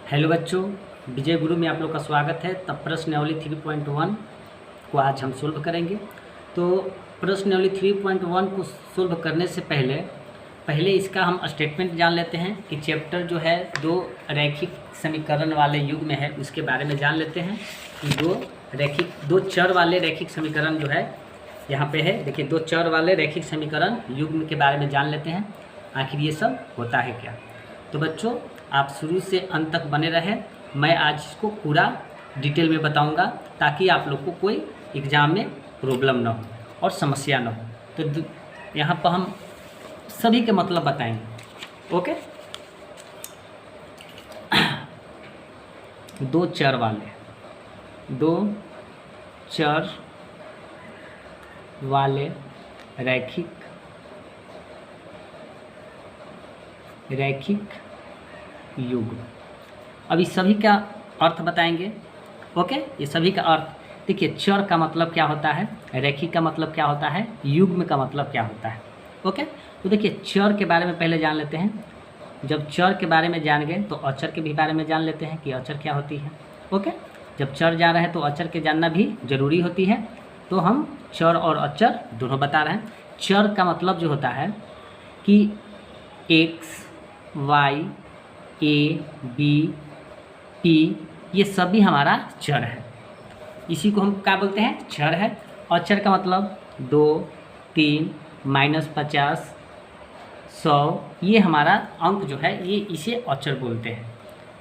Hello बच्चों, विजय गुरु में आप लोग का स्वागत है। तब प्रश्नावली 3.1 को आज हम सोल्व करेंगे। तो प्रश्नावली 3.1 को सोल्व करने से पहले इसका हम स्टेटमेंट जान लेते हैं कि चैप्टर जो है दो रैखिक समीकरण वाले युग में है, उसके बारे में जान लेते हैं कि दो चर वाले रैखिक समीकरण जो है यहाँ पे है। देखिए, दो चर वाले रैखिक समीकरण युग्म के बारे में जान लेते हैं, आखिर ये सब होता है क्या। तो बच्चों, आप शुरू से अंत तक बने रहें। मैं आज इसको पूरा डिटेल में बताऊंगा ताकि आप लोग को कोई एग्ज़ाम में प्रॉब्लम ना हो और समस्या ना हो। तो यहाँ पर हम सभी के मतलब बताएंगे। ओके, दो चर वाले रैखिक युग। अब इस सभी का अर्थ बताएंगे। ओके, ये सभी का अर्थ देखिए। चर का मतलब क्या होता है, रैखिक का मतलब क्या होता है, युग्म का मतलब क्या होता है। ओके, तो देखिए चर के बारे में पहले जान लेते हैं। जब चर के बारे में जान गए तो अचर के भी बारे में जान लेते हैं कि अचर क्या होती है। ओके, जब चर जान रहे हैं तो अचर के जानना भी जरूरी होती है। तो हम चर और अचर दोनों बता रहे हैं। चर का मतलब जो होता है कि एक्स, वाई, ए, बी, पी, ये सभी हमारा चर है। इसी को हम क्या बोलते हैं, चर है। अचर का मतलब 2, 3, -50, 100, ये हमारा अंक जो है ये इसे अचर बोलते हैं।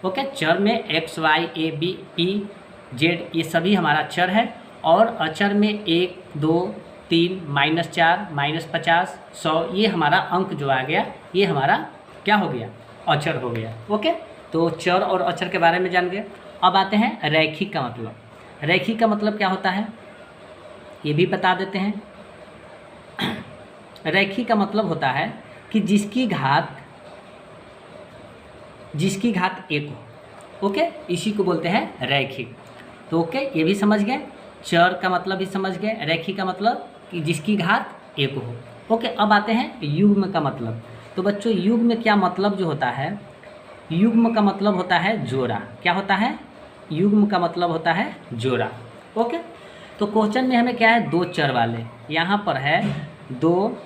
ओके, चर में एक्स, वाई, ए, बी, पी, जेड ये सभी हमारा चर है। और अचर में 1, 2, 3, -4, -50, 100 ये हमारा अंक जो आ गया, ये हमारा क्या हो गया, अचर हो गया। ओके, तो चर और अचर के बारे में जान गए। अब आते हैं रैखिक का मतलब। रैखिक का मतलब क्या होता है ये भी बता देते हैं। रैखिक का मतलब होता है कि जिसकी घात 1 हो। ओके, इसी को बोलते हैं रैखिक। तो ओके, ये भी समझ गए। चर का मतलब भी समझ गए, रैखिक का मतलब कि जिसकी घात 1 हो। ओके, अब आते हैं युग्म का मतलब। तो बच्चों, युग्म क्या मतलब जो होता है, युग्म का मतलब होता है जोड़ा। क्या होता है, युग्म का मतलब होता है जोड़ा। ओके, तो क्वेश्चन में हमें क्या है, दो चर वाले, यहाँ पर है दो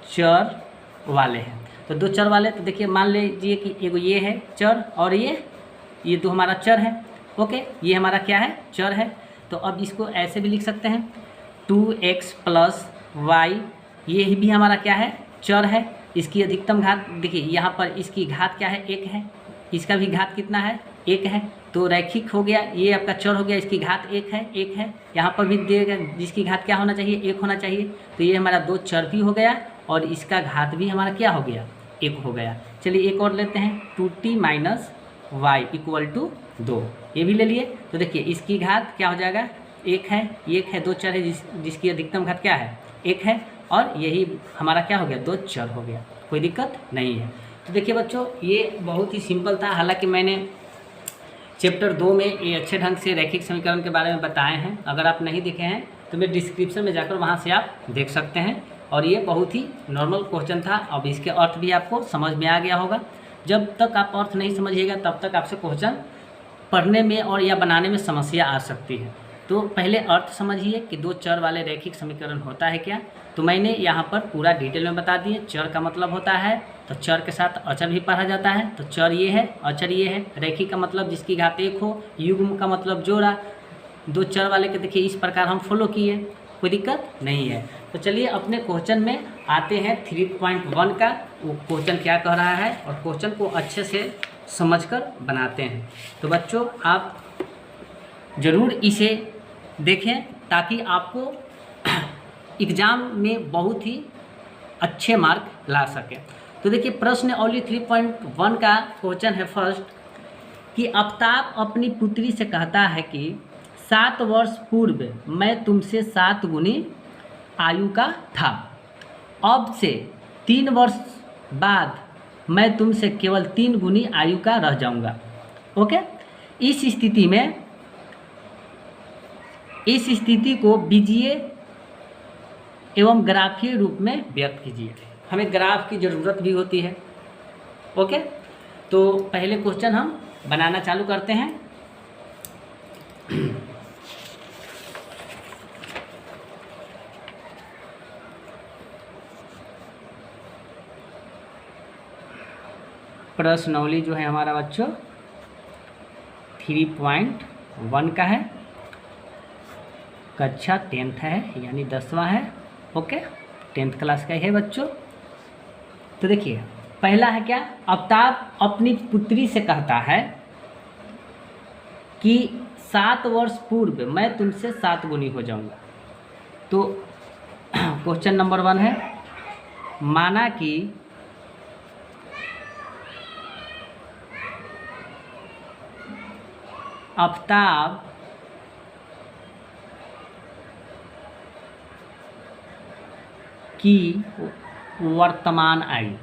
चर वाले हैं। तो दो चर वाले, तो देखिए मान लीजिए कि एगो ये है चर और ये दो हमारा चर है। ओके, ये हमारा क्या है, चर है। तो अब इसको ऐसे भी लिख सकते हैं 2x + y, ये भी हमारा क्या है, चर है। इसकी अधिकतम घात देखिए, यहाँ पर इसकी घात क्या है, 1 है। इसका भी घात कितना है, 1 है। तो रैखिक हो गया, ये आपका चर हो गया, इसकी घात 1 है। यहाँ पर भी देगा, जिसकी घात क्या होना चाहिए, 1 होना चाहिए। तो ये हमारा दो चर भी हो गया और इसका घात भी हमारा क्या हो गया, 1 हो गया। चलिए एक और लेते हैं, 2t - y = 2, ये भी ले लिए। तो देखिए इसकी घात क्या हो जाएगा, 1 है, दो चर है जिसकी अधिकतम घात क्या है, 1 है। और यही हमारा क्या हो गया, दो चर हो गया, कोई दिक्कत नहीं है। तो देखिए बच्चों, ये बहुत ही सिंपल था। हालांकि मैंने चैप्टर 2 में ये अच्छे ढंग से रैखिक समीकरण के बारे में बताए हैं। अगर आप नहीं देखे हैं तो मैं डिस्क्रिप्शन में जाकर वहाँ से आप देख सकते हैं। और ये बहुत ही नॉर्मल क्वेश्चन था। अब इसके अर्थ भी आपको समझ में आ गया होगा। जब तक आप अर्थ नहीं समझिएगा तब तक आपसे क्वेश्चन पढ़ने में और या बनाने में समस्या आ सकती है। तो पहले अर्थ समझिए कि दो चर वाले रैखिक समीकरण होता है क्या। तो मैंने यहाँ पर पूरा डिटेल में बता दिए। चर का मतलब होता है, तो चर के साथ अचर भी पढ़ा जाता है। तो चर ये है, अचर ये है। रैखिक का मतलब जिसकी घात 1 हो। युग्म का मतलब जोड़ा। दो चर वाले के देखिए इस प्रकार हम फॉलो किए, कोई दिक्कत नहीं है। तो चलिए अपने क्वेश्चन में आते हैं 3.1 का। वो क्वेश्चन क्या कह रहा है और क्वेश्चन को अच्छे से समझकर बनाते हैं। तो बच्चों, आप ज़रूर इसे देखें ताकि आपको एग्ज़ाम में बहुत ही अच्छे मार्क ला सके। तो देखिए प्रश्नावली 3.1 का क्वेश्चन है फर्स्ट, कि आफ्ताब अपनी पुत्री से कहता है कि 7 वर्ष पूर्व मैं तुमसे 7 गुनी आयु का था, अब से 3 वर्ष बाद मैं तुमसे केवल 3 गुनी आयु का रह जाऊंगा। ओके, इस स्थिति को बीजीय एवं ग्राफीय रूप में व्यक्त कीजिए। हमें ग्राफ की ज़रूरत भी होती है। ओके, तो पहले क्वेश्चन हम बनाना चालू करते हैं। प्रश्नावली जो है हमारा बच्चों 3.1 का है, कक्षा 10th है, यानी 10वां है। ओके, 10th क्लास का ही है बच्चों। तो देखिए पहला है क्या, आफ्ताब अपनी पुत्री से कहता है कि 7 वर्ष पूर्व मैं तुमसे 7 गुनी हो जाऊंगा। तो क्वेश्चन नंबर 1 है, माना कि आफ्ताब की वर्तमान आयु,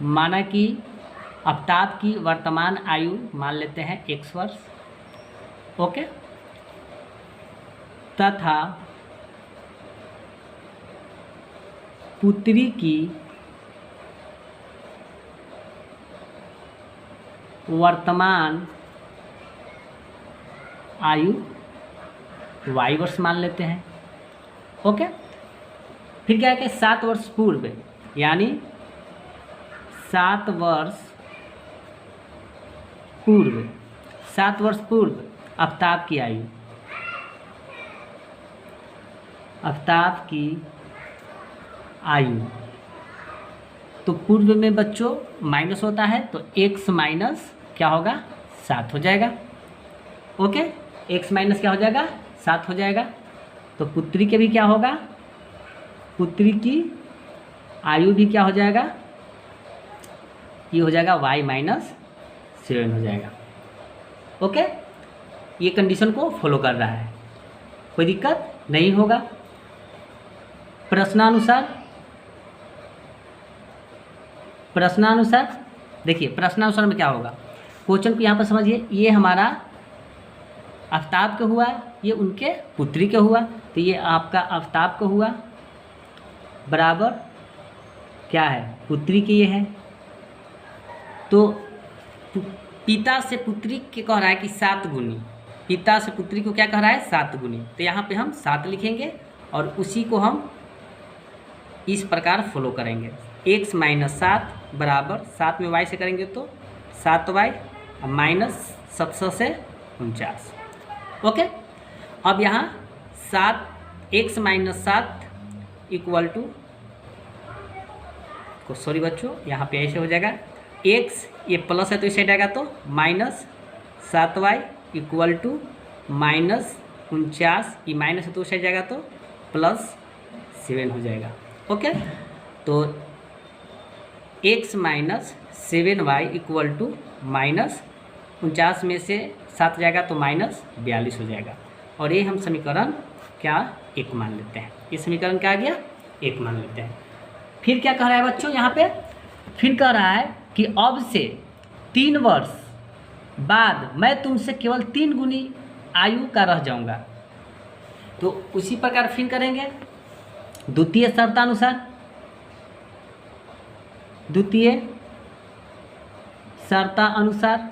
माना कि आफ्ताब की वर्तमान आयु मान लेते हैं x वर्ष। ओके, तथा पुत्री की वर्तमान आयु y वर्ष मान लेते हैं। ओके, फिर क्या है कि 7 वर्ष पूर्व, यानी 7 वर्ष पूर्व, 7 वर्ष पूर्व आफ्ताब की आयु, आफ्ताब की आयु। तो पूर्व में बच्चों माइनस होता है, तो x माइनस क्या होगा, 7 हो जाएगा। ओके, x माइनस क्या हो जाएगा, 7 हो जाएगा। तो पुत्री के भी क्या होगा, पुत्री की आयु भी क्या हो जाएगा, ये हो जाएगा y माइनस 7 हो जाएगा। ओके, ये कंडीशन को फॉलो कर रहा है, कोई दिक्कत नहीं होगा। प्रश्नानुसार देखिए, प्रश्नानुसार में क्या होगा, क्वेश्चन को यहाँ पर समझिए, ये हमारा आफ्ताब का हुआ, ये उनके पुत्री का हुआ, तो ये आपका आफ्ताब का हुआ बराबर क्या है, पुत्री के ये है। तो पिता से पुत्री के कह रहा है कि 7 गुनी, पिता से पुत्री को क्या कह रहा है, 7 गुनी। तो यहाँ पे हम 7 लिखेंगे और उसी को हम इस प्रकार फॉलो करेंगे, x माइनस 7 बराबर 7 में y से करेंगे तो 7y माइनस 700 से 49। ओके, अब यहाँ 7 x minus 7 equal to, sorry बच्चों यहाँ पे ऐसे हो जाएगा, x ये प्लस है तो इस साइड आएगा तो minus 7y equal to minus 49, ये माइनस है तो उस साइड जाएगा तो प्लस 7 हो जाएगा। ओके, तो x minus 7y equal to minus 49 में से 7 जाएगा तो माइनस 42 हो जाएगा। और ये हम समीकरण क्या, 1 मान लेते हैं। ये समीकरण क्या आ गया, 1 मान लेते हैं। फिर क्या कह रहा है बच्चों यहाँ पे, फिर कह रहा है कि अब से 3 वर्ष बाद मैं तुमसे केवल 3 गुनी आयु का रह जाऊंगा। तो उसी प्रकार फिर करेंगे द्वितीय शर्तानुसार, द्वितीय शर्तानुसार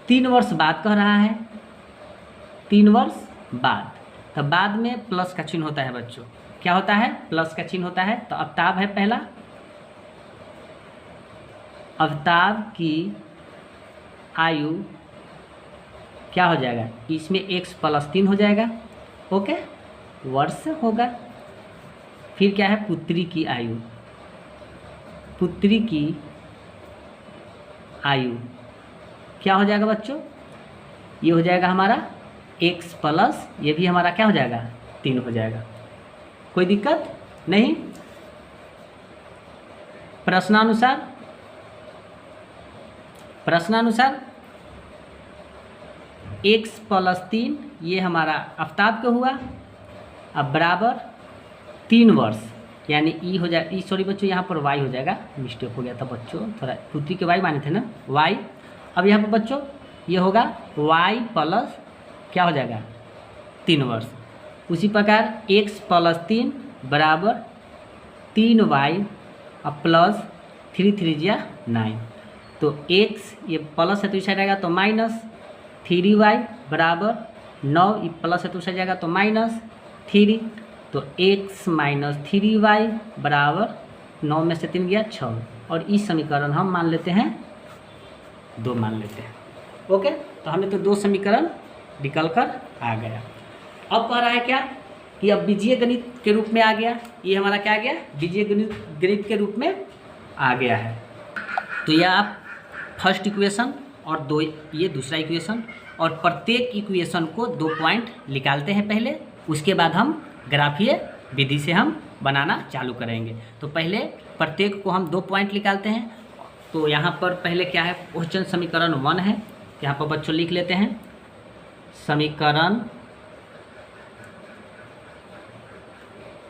3 वर्ष बाद कह रहा है, 3 वर्ष बाद, तो बाद में प्लस का चिन्ह होता है बच्चों, क्या होता है, प्लस का चिन्ह होता है। तो आफ्ताब है पहला, आफ्ताब की आयु क्या हो जाएगा, इसमें x प्लस 3 हो जाएगा। ओके, वर्ष होगा। फिर क्या है, पुत्री की आयु, पुत्री की आयु क्या हो जाएगा बच्चों, ये हो जाएगा हमारा x प्लस, ये भी हमारा क्या हो जाएगा, 3 हो जाएगा। कोई दिक्कत नहीं। प्रश्नानुसार, प्रश्नानुसार x प्लस 3 ये हमारा आफ्ताब का हुआ, अब बराबर 3 वर्ष, यानी ई हो जाए, ई सॉरी बच्चों यहाँ पर y हो जाएगा, मिस्टेक हो गया था बच्चों, थोड़ा पुत्री के y माने थे ना, y। अब यहाँ पर बच्चों ये होगा y प्लस क्या हो जाएगा, 3 वर्ष। उसी प्रकार x प्लस 3 बराबर 3y अब प्लस 3 3 जा 9, तो x ये प्लस है तो इस साइड आएगा तो माइनस 3y बराबर 9, ये प्लस है तो उस साइड जाएगा तो माइनस 3, तो x माइनस 3y बराबर 9 में से 3 गया 6, और इस समीकरण हम मान लेते हैं 2 मान लेते हैं। ओके, तो हमें तो 2 समीकरण निकल कर आ गया। अब कह रहा है क्या कि अब बीजीय गणित के रूप में आ गया, ये हमारा क्या आ गया, बीजीय गणित के रूप में आ गया है। तो यह आप फर्स्ट इक्वेशन और ये दूसरा इक्वेशन, और प्रत्येक इक्वेशन को 2 पॉइंट निकालते हैं पहले, उसके बाद हम ग्राफीय विधि से हम बनाना चालू करेंगे। तो पहले प्रत्येक को हम 2 पॉइंट निकालते हैं। तो यहाँ पर पहले क्या है, क्वेश्चन समीकरण 1 है, यहाँ पर बच्चों लिख लेते हैं समीकरण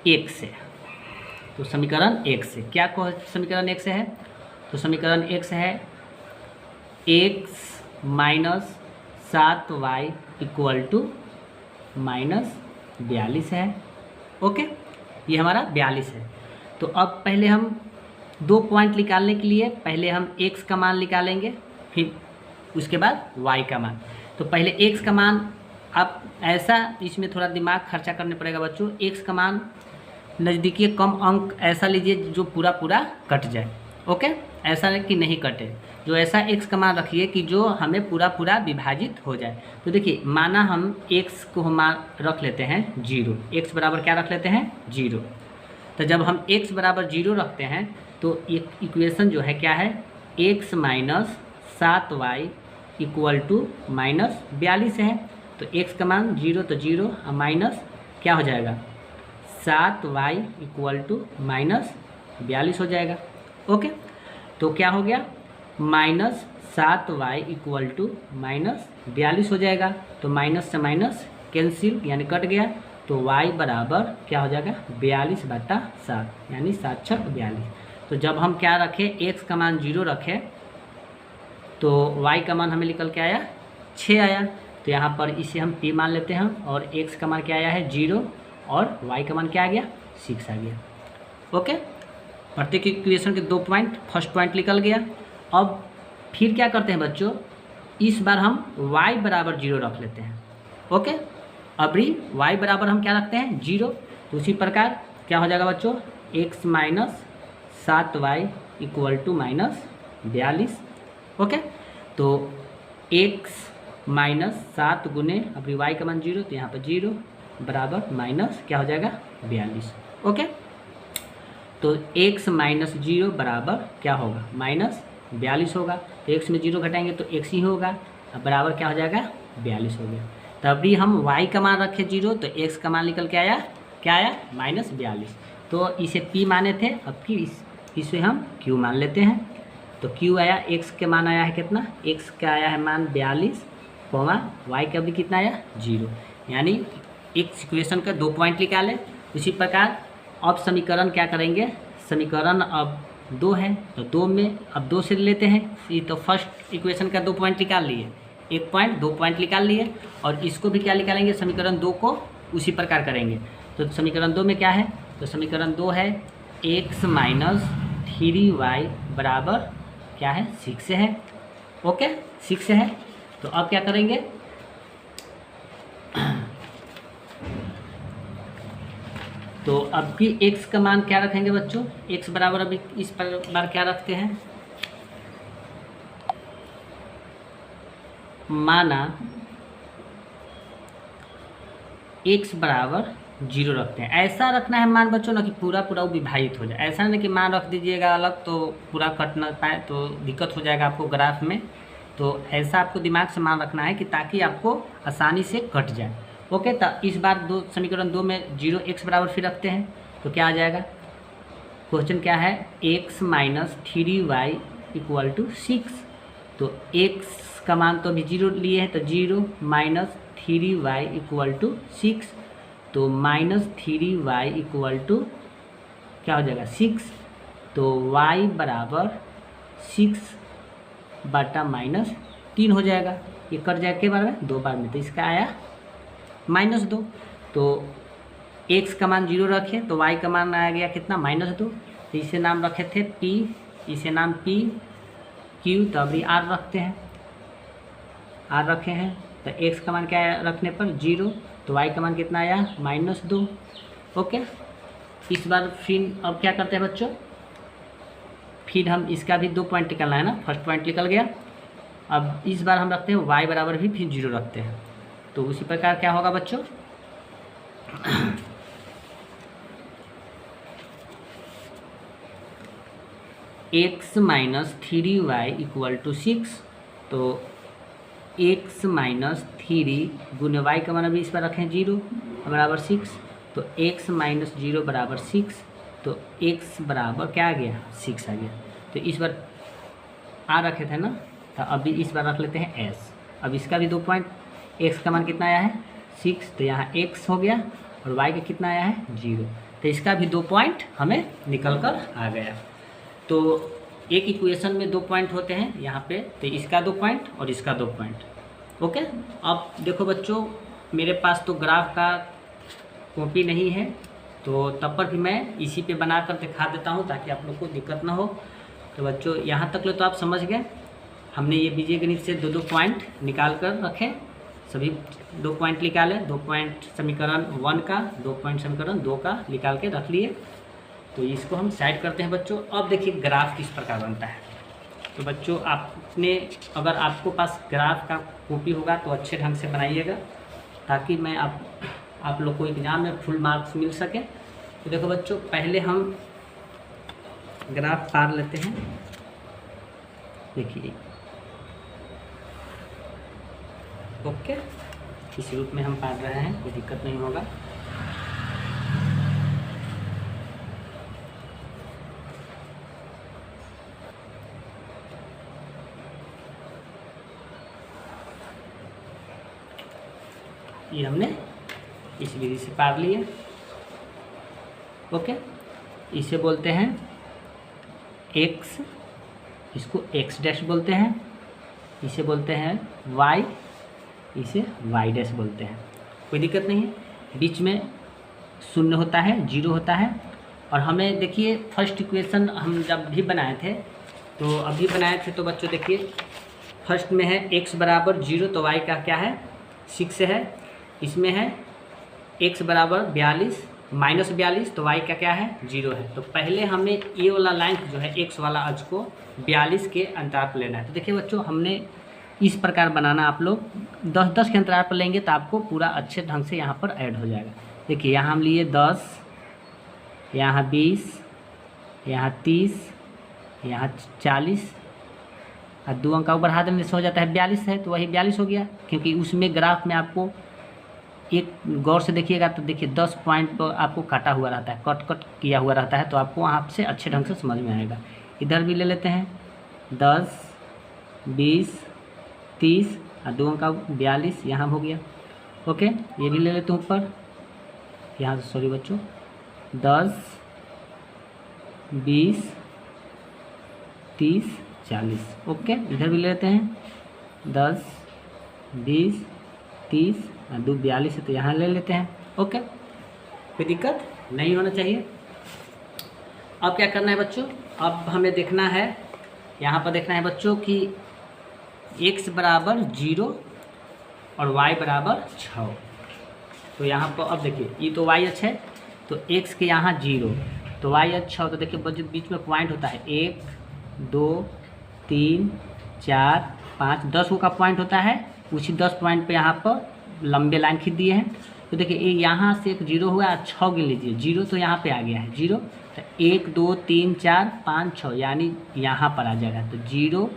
1 से। तो समीकरण 1 से क्या समीकरण 1 से है, तो समीकरण 1 से है x minus 7y equal to minus 42 है। ओके, ये हमारा 42 है। तो अब पहले हम 2 पॉइंट निकालने के लिए पहले हम x का मान निकालेंगे, फिर उसके बाद y का मान। तो पहले x का मान, आप ऐसा इसमें थोड़ा दिमाग खर्चा करने पड़ेगा बच्चों। x का मान नज़दीकी कम अंक ऐसा लीजिए जो पूरा पूरा कट जाए। ओके, ऐसा नहीं कि नहीं कटे, जो ऐसा x का मान रखिए कि जो हमें पूरा पूरा विभाजित हो जाए। तो देखिए, माना हम x को हम रख लेते हैं 0, x बराबर क्या रख लेते हैं 0। तो जब हम x बराबर 0 रखते हैं तो एक इक्वेशन जो है क्या है, x minus 7y equal to minus 42 है। तो x का मान 0 तो 0, माइनस क्या हो जाएगा 7y इक्वल टू माइनस 42 हो जाएगा। ओके, तो क्या हो गया, minus 7y equal to minus 42 हो जाएगा। तो माइनस से माइनस कैंसिल यानी कट गया, तो y बराबर क्या हो जाएगा 42/7 यानी 7 6 42। तो जब हम क्या रखें, x का मान 0 रखें तो y का मान हमें निकल के आया 6 आया। तो यहाँ पर इसे हम p मान लेते हैं, और x का मान क्या आया है 0, और y का मान क्या आ गया 6 आ गया। ओके, प्रत्येक इक्वेशन के 2 पॉइंट, फर्स्ट पॉइंट निकल गया। अब फिर क्या करते हैं बच्चों, इस बार हम y बराबर 0 रख लेते हैं। ओके, अभी y बराबर हम क्या रखते हैं 0। तो उसी प्रकार क्या हो जाएगा बच्चों, x minus 7y equal to minus 42। Okay, तो x माइनस 7 गुने अभी y का मान 0, तो यहाँ पर 0 बराबर माइनस क्या हो जाएगा 42। ओके, तो x माइनस 0 बराबर क्या होगा माइनस 42 होगा। तो x में 0 घटाएंगे तो x ही होगा, अब बराबर क्या हो जाएगा 42 हो गया। तभी हम y का मान रखे 0, तो x का मान निकल के आया क्या आया माइनस 42। तो इसे p माने थे, अब कि इसे हम q मान लेते हैं। तो q आया, x के मान आया है कितना, x का आया है मान 42, y का भी कितना आया 0, यानी x इक्वेशन का 2 पॉइंट निकाले। उसी प्रकार अब समीकरण क्या करेंगे, समीकरण अब 2 है तो 2 में अब 2 से लेते हैं। ये तो फर्स्ट इक्वेशन का 2 पॉइंट निकाल लिए, 1 पॉइंट 2 पॉइंट निकाल लिए, और इसको भी क्या निकालेंगे, समीकरण 2 को उसी प्रकार करेंगे। तो समीकरण 2 में क्या है, तो समीकरण 2 है x माइनस 3y बराबर क्या है 6 है। ओके, 6 है। तो अब क्या करेंगे, तो अब भी x का मान क्या रखेंगे बच्चों, x बराबर अभी इस बार क्या रखते हैं, माना x बराबर 0 रखते हैं। ऐसा रखना है मान बच्चों ना कि पूरा पूरा विभाजित हो जाए, ऐसा नहीं कि मान रख दीजिएगा अलग तो पूरा कट ना पाए तो दिक्कत हो जाएगा आपको ग्राफ में। तो ऐसा आपको दिमाग से मान रखना है कि ताकि आपको आसानी से कट जाए। ओके, तो इस बार समीकरण 2 में 0 x बराबर फिर रखते हैं, तो क्या आ जाएगा, क्वेश्चन क्या है x minus 3y equal to 6। तो x का मान तो अभी 0 लिए हैं, तो 0 माइनस 3y इक्वल टू 6, तो माइनस 3y इक्वल टू क्या हो जाएगा 6। तो y बराबर 6 बटा माइनस 3 हो जाएगा। ये कट जाएगा के बार में 2 बार में, तो इसका आया -2। तो x का मान 0 रखें तो y का मान आ गया कितना -2। तो इसे नाम रखे थे P, इसे नाम P Q, तो अभी R रखते हैं, R रखे हैं। तो x का मान क्या है रखने पर 0, तो y का मान कितना आया -2। ओके, इस बार फिर अब क्या करते हैं बच्चों, फिर हम इसका भी 2 पॉइंट निकलना है ना, फर्स्ट पॉइंट निकल गया। अब इस बार हम रखते हैं y बराबर भी फिर 0 रखते हैं। तो उसी प्रकार क्या होगा बच्चों, x minus 3y equal to 6, तो x माइनस 3 गुने y का मान अभी इस बार रखें 0 बराबर 6, तो x माइनस 0 बराबर 6, तो x बराबर क्या आ गया 6 आ गया। तो इस बार r रखे थे ना, तो अभी इस बार रख लेते हैं s। अब इसका भी 2 पॉइंट, x का मान कितना आया है 6, तो यहाँ x हो गया, और y का कितना आया है 0, तो इसका भी 2 पॉइंट हमें निकल कर आ गया। तो एक इक्वेशन में 2 पॉइंट होते हैं यहाँ पे, तो इसका 2 पॉइंट और इसका 2 पॉइंट। ओके, अब देखो बच्चों, मेरे पास तो ग्राफ का कॉपी नहीं है, तो तब पर भी मैं इसी पे बना कर दिखा देता हूँ ताकि आप लोग को दिक्कत ना हो। तो बच्चों यहाँ तक लो तो आप समझ गए, हमने ये बीजगणित से 2-2 पॉइंट निकाल कर रखे, सभी 2 पॉइंट निकाले, 2 पॉइंट समीकरण 1 का, 2 पॉइंट समीकरण 2 का निकाल के रख लिए। तो इसको हम साइड करते हैं बच्चों। अब देखिए ग्राफ किस प्रकार बनता है। तो बच्चों आपने, अगर आपको पास ग्राफ का कॉपी होगा तो अच्छे ढंग से बनाइएगा, ताकि मैं आप लोग को एग्जाम में फुल मार्क्स मिल सके। तो देखो बच्चों, पहले हम ग्राफ पार लेते हैं। देखिए, ओके, इस रूप में हम पार रहे हैं, कोई दिक्कत नहीं होगा। ये हमने इस विधि से पार लिए। ओके, इसे बोलते हैं x, इसको x डैश बोलते हैं, इसे बोलते हैं y, इसे y डैश बोलते हैं। कोई दिक्कत नहीं है, बीच में 0 होता है, 0 होता है। और हमें देखिए फर्स्ट इक्वेशन हम जब भी बनाए थे, तो अभी बनाए थे, तो बच्चों देखिए फर्स्ट में है x बराबर 0, तो y का क्या है 6 है। इसमें है x बराबर 42 माइनस 42, तो y का क्या है 0 है। तो पहले हमें ये वाला लाइन जो है x वाला अक्ष को 42 के अंतराल पर लेना है। तो देखिए बच्चों, हमने इस प्रकार बनाना, आप लोग 10-10 के अंतराल पर लेंगे तो आपको पूरा अच्छे ढंग से यहाँ पर ऐड हो जाएगा। देखिए यहाँ हम लिए 10, यहाँ 20, यहाँ 30, यहाँ 40, और 2 अंक का बढ़ा देने से हो जाता है 42 है, तो वही 42 हो गया। क्योंकि उसमें ग्राफ में आपको एक गौर से देखिएगा तो देखिए 10 पॉइंट पर आपको काटा हुआ रहता है, कट किया हुआ रहता है, तो आपको वहाँ से अच्छे ढंग से समझ में आएगा। इधर भी ले लेते हैं 10, 20, 30 और 2 का 42 यहाँ हो गया। ओके, ये भी ले लेते हैं ऊपर, यहाँ से सॉरी बच्चों, 10, 20, 30, 40। ओके, इधर भी ले लेते हैं 10, 20, 30 और 2 42 है, तो यहाँ ले लेते हैं। ओके, कोई दिक्कत नहीं होना चाहिए। अब क्या करना है बच्चों, अब हमें देखना है, यहाँ पर देखना है बच्चों कि x बराबर 0 और y बराबर 6। तो यहाँ पर अब देखिए, ये तो y अक्ष है, तो x के यहाँ 0, तो y अक्ष 6, तो देखिए बच्चों बीच में पॉइंट होता है 1, 2, 3, 4, 5, 10 का पॉइंट होता है। उसी 10 पॉइंट पे यहाँ पर लंबे लाइन खींच दिए हैं। तो देखिए ये यहाँ से एक 0 हुआ, 6 गिन लीजिए, 0 तो यहाँ पे आ गया है 0, तो 1, 2, 3, 4, 5, 6 यानी यहाँ पर आ जाएगा। तो 0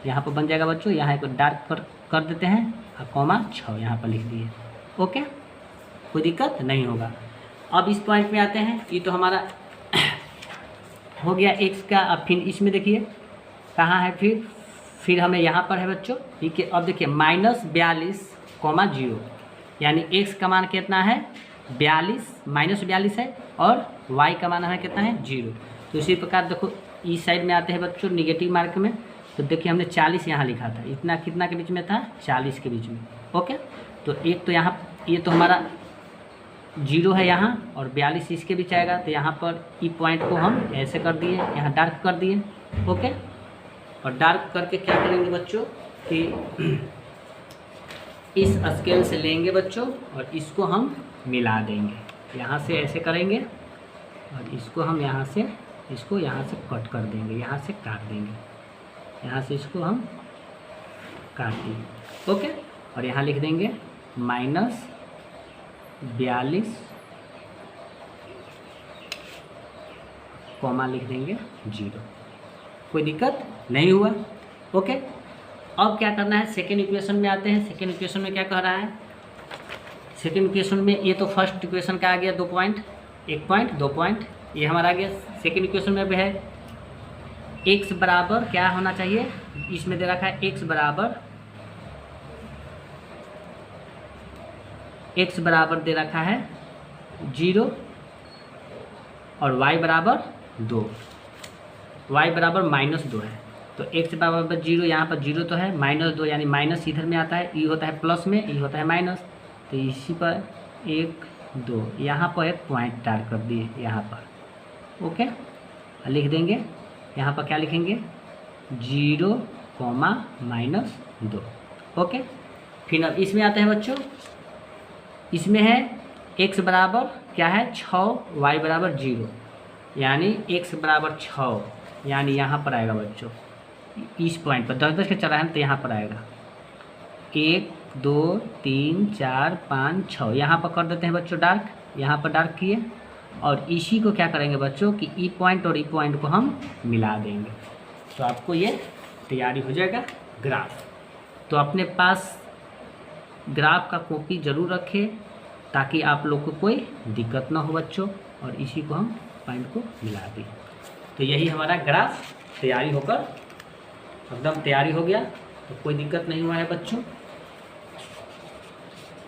यहाँ पर बन जाएगा बच्चों, यहाँ एक डार्क कर देते हैं और कॉमा 6 यहाँ पर लिख दिए। ओके, कोई दिक्कत नहीं होगा। अब इस पॉइंट में आते हैं, ये तो हमारा हो गया x का। अब फिर इसमें देखिए कहाँ है, फिर हमें यहाँ पर है बच्चों, ठीक है। अब देखिए -42,0 यानी x का मान कितना है 42, -42 है, और y का मान है कितना है 0। तो इसी प्रकार देखो इस साइड में आते हैं बच्चों निगेटिव मार्क में, तो देखिए हमने 40 यहाँ लिखा था, इतना कितना के बीच में था 40 के बीच में। ओके, तो एक तो यहाँ ये तो हमारा 0 है यहाँ और 42 इसके बीच आएगा, तो यहाँ पर ई पॉइंट को हम ऐसे कर दिए, यहाँ डार्क कर दिए। ओके, और डार्क करके क्या करेंगे बच्चों कि इस स्केल से लेंगे बच्चों और इसको हम मिला देंगे, यहाँ से ऐसे करेंगे और इसको हम यहाँ से कट कर देंगे, यहाँ से काट देंगे, यहाँ से इसको हम काट दिए। ओके, और यहाँ लिख देंगे -42 कॉमा लिख देंगे 0। कोई दिक्कत नहीं हुआ। ओके, अब क्या करना है, सेकेंड इक्वेशन में आते हैं। सेकेंड इक्वेशन में क्या कह रहा है, सेकेंड इक्वेशन में ये तो फर्स्ट इक्वेशन का आ गया 2 पॉइंट, 1 पॉइंट 2 पॉइंट, ये हमारा आ गया। सेकेंड इक्वेशन में भी है x बराबर क्या होना चाहिए, इसमें दे रखा है x बराबर दे रखा है 0 और y बराबर 2, y बराबर -2 है। तो x बराबर 0, यहाँ पर 0 तो है, -2 यानी माइनस इधर में आता है, ई होता है प्लस में, ई होता है माइनस, तो इसी पर 1 2 यहाँ पर एक पॉइंट डाल कर दिए यहाँ पर। ओके, लिख देंगे यहाँ पर क्या लिखेंगे 0, -2। ओके, फिर अब इसमें आते हैं बच्चों, इसमें है x बराबर क्या है 6, y बराबर 0, यानी x बराबर 6, यानी यहाँ पर आएगा बच्चों इस पॉइंट पर 10 के चला है तो यहाँ पर आएगा 1 2 3 4 5 6, यहाँ पर कर देते हैं बच्चों डार्क, यहाँ पर डार्क किए और इसी को क्या करेंगे बच्चों कि ई पॉइंट और ई पॉइंट को हम मिला देंगे, तो आपको ये तैयारी हो जाएगा ग्राफ। तो अपने पास ग्राफ का कॉपी ज़रूर रखें ताकि आप लोग को कोई दिक्कत ना हो बच्चों, और इसी को हम पॉइंट को मिला दें। तो यही हमारा ग्राफ तैयारी होकर एकदम तैयारी हो गया, तो कोई दिक्कत नहीं हुआ है बच्चों।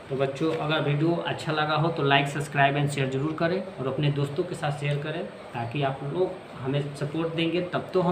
तो बच्चों अगर वीडियो अच्छा लगा हो तो लाइक सब्सक्राइब एंड शेयर ज़रूर करें और अपने दोस्तों के साथ शेयर करें, ताकि आप लोग हमें सपोर्ट देंगे तब तो हम